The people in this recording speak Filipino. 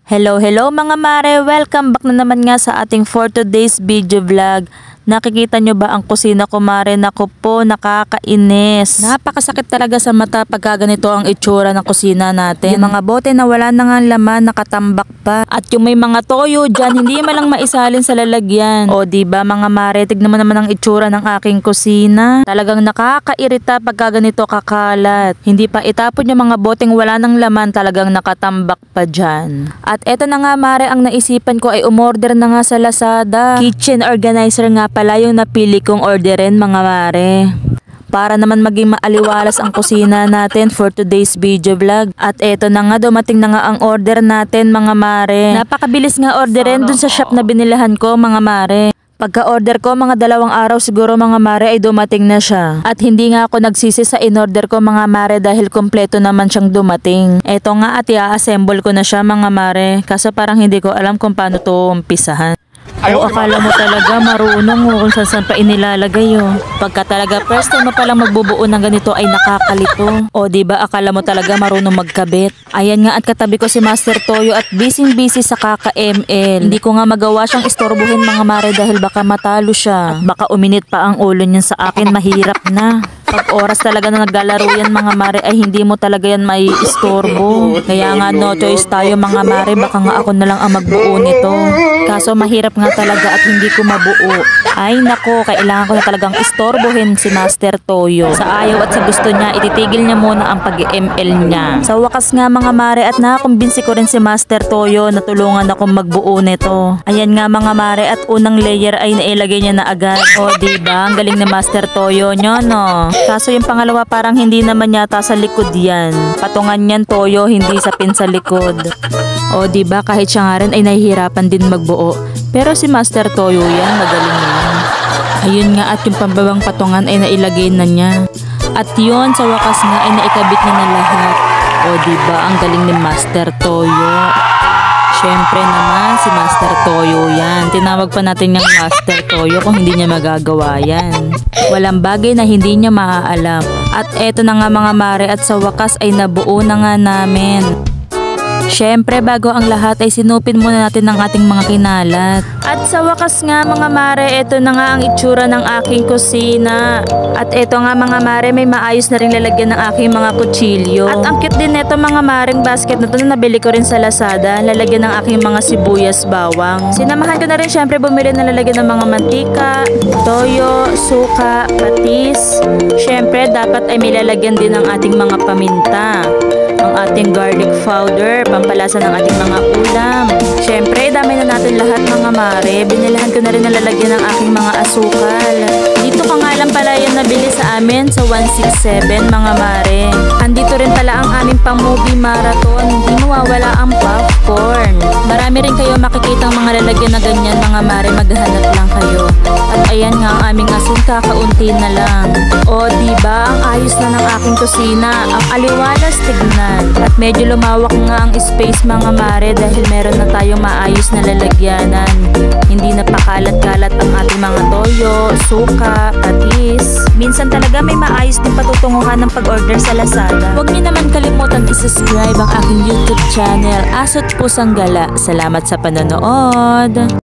Hello mga mare! Welcome back na naman nga sa ating for today's video vlog. Nakikita nyo ba ang kusina ko mare? Naku po, nakakainis. Napakasakit talaga sa mata pagka ganito ang itsura ng kusina natin. Yung mga bote na wala na nga laman, nakatambak pa. At yung may mga toyo dyan, hindi man lang maisalin sa lalagyan. O diba mga mare, tignan mo naman ang itsura ng aking kusina. Talagang nakakairita pagka ganito kakalat. Hindi pa itapon yung mga boteng wala ng laman, talagang nakatambak pa dyan. At eto na nga mare, ang naisipan ko ay umorder na nga sa Lazada. Kitchen organizer nga pala yung napili kong orderin mga mare. Para naman maging maaliwalas ang kusina natin for today's video vlog. At eto na nga, dumating na nga ang order natin mga mare. Napakabilis nga orderin dun sa shop na binilahan ko mga mare. Pagka-order ko, mga 2 araw siguro mga mare ay dumating na siya. At hindi nga ako nagsisi sa in-order ko mga mare dahil kompleto naman siyang dumating. Eto nga at i-assemble ko na siya mga mare. Kaso parang hindi ko alam kung paano to umpisahan. O akala mo talaga marunong kung saan pa inilalagay Pagka talaga first time mo palang magbubuo ng ganito ay nakakalito. O diba akala mo talaga marunong magkabit. Ayan nga at katabi ko si Master Toyo at busy sa kaka-ML. Hindi ko nga magawa siyang istorbohin mga mare dahil baka matalo siya. At baka uminit pa ang ulo niyan sa akin, mahirap na. Pag oras talaga na naglalaro yan mga mare ay hindi mo talaga yan may istorbo. Kaya nga no choice tayo mga mare, baka nga ako na lang ang magbuo nito. Kaso mahirap nga talaga at hindi ko mabuo. Ay nako, kailangan ko na talagang istorbohin si Master Toyo. Sa ayaw at sa gusto niya, ititigil niya muna ang pag-ML niya. Sa wakas nga mga mare at nakakumbinsi ko rin si Master Toyo na tulungan akong magbuo nito. Ayan nga mga mare at unang layer ay nailagay niya na agad. O diba, ang galing ni Master Toyo nyo no. Kaso yung pangalawa parang hindi naman yata sa likod yan. Patungan yan Toyo, hindi sa pin sa likod. O diba kahit siya nga rin ay nahihirapan din magbuo. Pero si Master Toyo yan, magaling yan. Ayun nga at yung pambabang patungan ay nailagay na niya. At yun sa wakas nga ay naikabit niya na lahat. O diba ang galing ni Master Toyo. Syempre naman si Master Toyo yan. Tinawag pa natin yung Master Toyo kung hindi niya magagawa yan. Walang bagay na hindi niya maaalam. At eto na nga mga mare at sa wakas ay nabuo na nga namin. Syempre bago ang lahat ay sinupin muna natin ng ating mga kinalat. At sa wakas nga mga mare, ito na nga ang itsura ng aking kusina. At ito nga mga mare, may maayos na rin lalagyan ng aking mga kutsilyo. At ang cute din neto mga maring basket na ito na nabili ko rin sa Lazada. Lalagyan ng aking mga sibuyas, bawang. Sinamahan ko na rin syempre bumili na lalagyan ng mga mantika, toyo, suka, patis. Syempre dapat ay may lalagyan din ng ating mga paminta. Ang ating garlic powder, pampalasa ng ating mga ulam. Syempre, dami na natin lahat mga mare. Binilahan ko na rin na lalagyan ng aking mga asukal. Dito ka nga lang pala yung nabili sa amin sa 167 mga mare. Andito rin pala ang aming pang movie marathon. Hindi mawawala ang popcorn. Marami rin kayo makikitang mga lalagyan na ganyan mga mare. Maghanap lang kayo. At ayan nga ang aming asin, kakaunti na lang. O diba, ang ayos na ng aking kusina. Ang aliwalas tignan. At medyo lumawak nga ang space mga mare dahil meron na tayong maayos na lalagyanan. Hindi na pakalat-kalat ang ating mga toyo, suka, patis. Minsan talaga may maayos din patutunguhan ng pag-order sa Lazada. Huwag niyo naman kalimutan i-subscribe ang aking YouTube channel, Asot Pusang Gala. Salamat sa panonood!